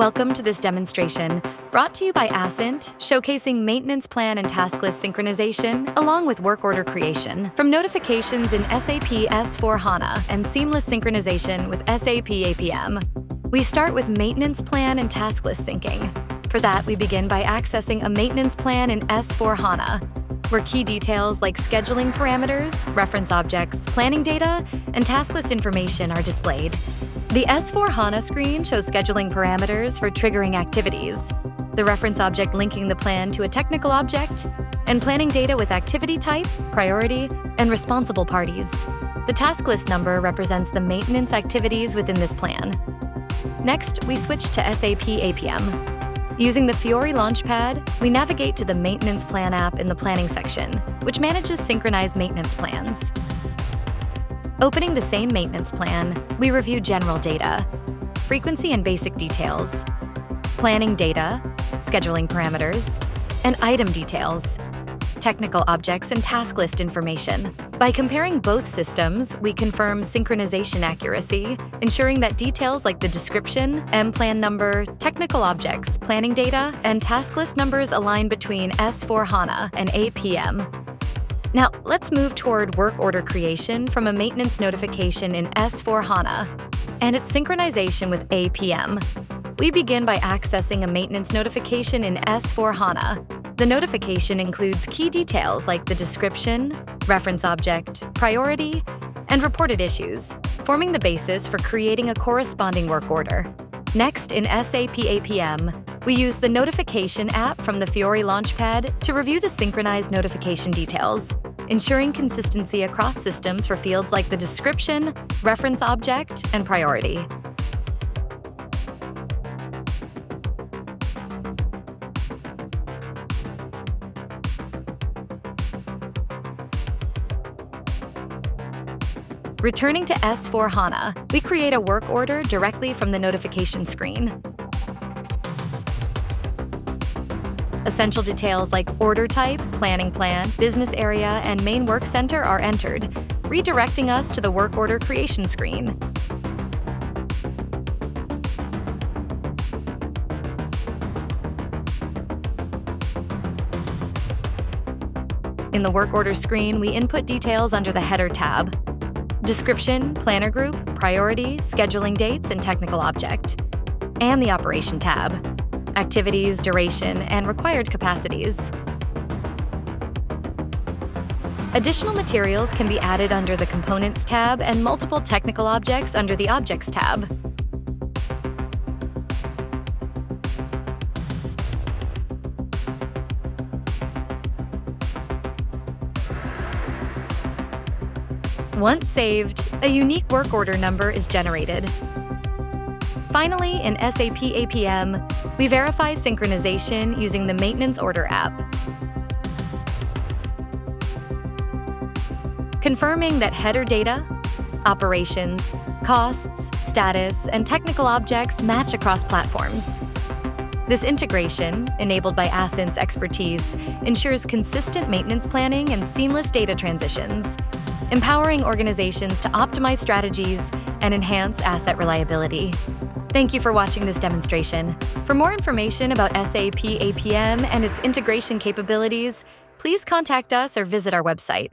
Welcome to this demonstration, brought to you by Ascent, showcasing maintenance plan and task list synchronization, along with work order creation, from notifications in SAP S/4HANA and seamless synchronization with SAP APM. We start with maintenance plan and task list syncing. For that, we begin by accessing a maintenance plan in S/4HANA, where key details like scheduling parameters, reference objects, planning data, and task list information are displayed. The S/4HANA screen shows scheduling parameters for triggering activities, the reference object linking the plan to a technical object, and planning data with activity type, priority, and responsible parties. The task list number represents the maintenance activities within this plan. Next, we switch to SAP APM. Using the Fiori Launchpad, we navigate to the Maintenance Plan app in the Planning section, which manages synchronized maintenance plans. Opening the same maintenance plan, we review general data, frequency and basic details, planning data, scheduling parameters, and item details, technical objects and task list information. By comparing both systems, we confirm synchronization accuracy, ensuring that details like the description, M-plan number, technical objects, planning data, and task list numbers align between S/4HANA and APM. Now, let's move toward work order creation from a maintenance notification in S/4HANA and its synchronization with APM. We begin by accessing a maintenance notification in S/4HANA. The notification includes key details like the description, reference object, priority, and reported issues, forming the basis for creating a corresponding work order. Next, in SAP APM, we use the Notification app from the Fiori Launchpad to review the synchronized notification details, ensuring consistency across systems for fields like the description, reference object, and priority. Returning to S/4HANA, we create a work order directly from the notification screen. Essential details like order type, planning plan, business area, and main work center are entered, redirecting us to the work order creation screen. In the work order screen, we input details under the header tab: description, planner group, priority, scheduling dates, and technical object, and the operation tab: activities, duration, and required capacities. Additional materials can be added under the Components tab and multiple technical objects under the Objects tab. Once saved, a unique work order number is generated. Finally, in SAP APM, we verify synchronization using the Maintenance Order app, confirming that header data, operations, costs, status, and technical objects match across platforms. This integration, enabled by Ascent's expertise, ensures consistent maintenance planning and seamless data transitions, empowering organizations to optimize strategies and enhance asset reliability. Thank you for watching this demonstration. For more information about SAP APM and its integration capabilities, please contact us or visit our website.